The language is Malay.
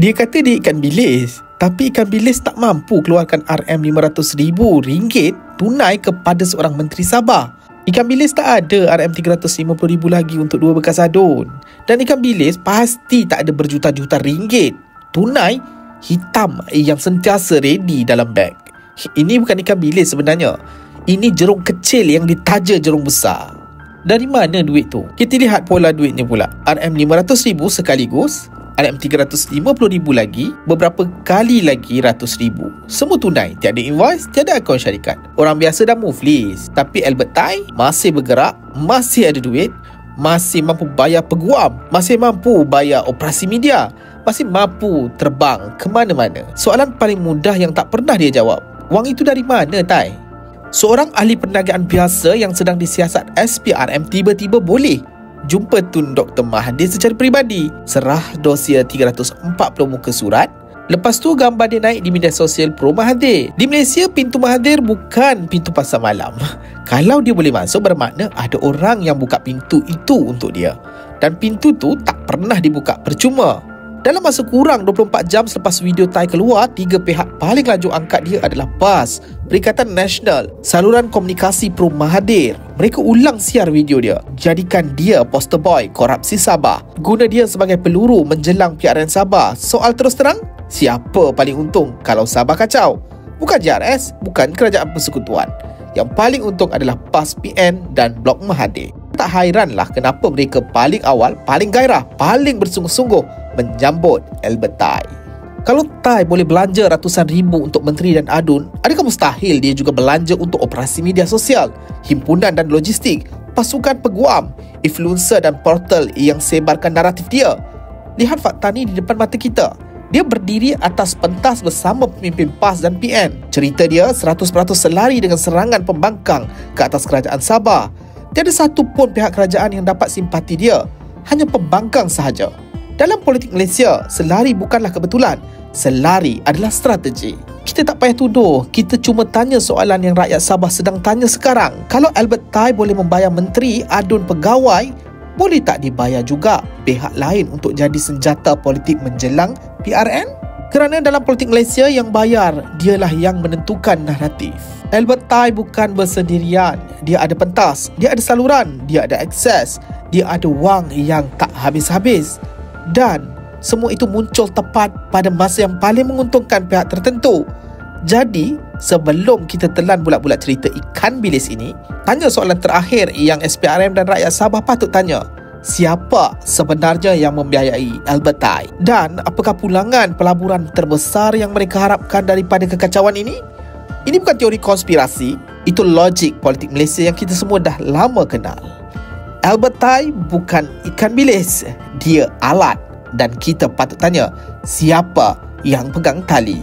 Dia kata dia ikan bilis, tapi ikan bilis tak mampu keluarkan RM500,000 tunai kepada seorang Menteri Sabah. Ikan bilis tak ada RM350,000 lagi untuk 2 bekas adun. Dan ikan bilis pasti tak ada berjuta-juta ringgit tunai hitam yang sentiasa ready dalam beg. Ini bukan ikan bilis sebenarnya. Ini jerung kecil yang ditaja jerung besar. Dari mana duit tu? Kita lihat pola duitnya pula. RM500,000 sekaligus, RM350,000 lagi, beberapa kali lagi RM100,000. Semua tunai, tiada invoice, tiada akaun syarikat. Orang biasa dah move list, tapi Albert Tai masih bergerak, masih ada duit, masih mampu bayar peguam, masih mampu bayar operasi media, masih mampu terbang ke mana-mana. Soalan paling mudah yang tak pernah dia jawab, wang itu dari mana, Tai? Seorang ahli perniagaan biasa yang sedang disiasat SPRM tiba-tiba boleh jumpa Tun Dr. Mahathir secara peribadi, serah dosia 340 muka surat. Lepas tu gambar dia naik di media sosial pro Mahathir. Di Malaysia, pintu Mahathir bukan pintu pasar malam. Kalau dia boleh masuk, bermakna ada orang yang buka pintu itu untuk dia. Dan pintu tu tak pernah dibuka percuma. Dalam masa kurang 24 jam selepas video Tai keluar, 3 pihak paling laju angkat dia adalah PAS, Perikatan Nasional, saluran komunikasi pro Mahathir. Mereka ulang siar video dia, jadikan dia poster boy korupsi Sabah, guna dia sebagai peluru menjelang PRN Sabah. Soal terus terang, siapa paling untung kalau Sabah kacau? Bukan JRS, bukan Kerajaan Persekutuan. Yang paling untung adalah PAS PN dan Blok Mahathir. Tak hairanlah kenapa mereka paling awal, paling gairah, paling bersungguh-sungguh menyambut Albert Tai. Kalau Tai boleh belanja ratusan ribu untuk menteri dan adun, adakah mustahil dia juga belanja untuk operasi media sosial, himpunan dan logistik, pasukan peguam, influencer dan portal yang sebarkan naratif dia? Lihat fakta ni di depan mata kita. Dia berdiri atas pentas bersama pemimpin PAS dan PN. Cerita dia 100% selari dengan serangan pembangkang ke atas kerajaan Sabah. Tiada satu pun pihak kerajaan yang dapat simpati dia, hanya pembangkang sahaja. Dalam politik Malaysia, selari bukanlah kebetulan, selari adalah strategi. Kita tak payah tuduh, kita cuma tanya soalan yang rakyat Sabah sedang tanya sekarang. Kalau Albert Tai boleh membayar menteri, adun, pegawai, boleh tak dibayar juga pihak lain untuk jadi senjata politik menjelang PRN? Kerana dalam politik Malaysia, yang bayar dialah yang menentukan naratif. Albert Tai bukan bersendirian. Dia ada pentas, dia ada saluran, dia ada akses, dia ada wang yang tak habis-habis. Dan semua itu muncul tepat pada masa yang paling menguntungkan pihak tertentu. Jadi, sebelum kita telan bulat-bulat cerita ikan bilis ini, tanya soalan terakhir yang SPRM dan rakyat Sabah patut tanya. Siapa sebenarnya yang membiayai Albert Tai? Dan apakah pulangan pelaburan terbesar yang mereka harapkan daripada kekacauan ini? Ini bukan teori konspirasi, itu logik politik Malaysia yang kita semua dah lama kenal. Albert Tai bukan ikan bilis, dia alat. Dan kita patut tanya, siapa yang pegang tali?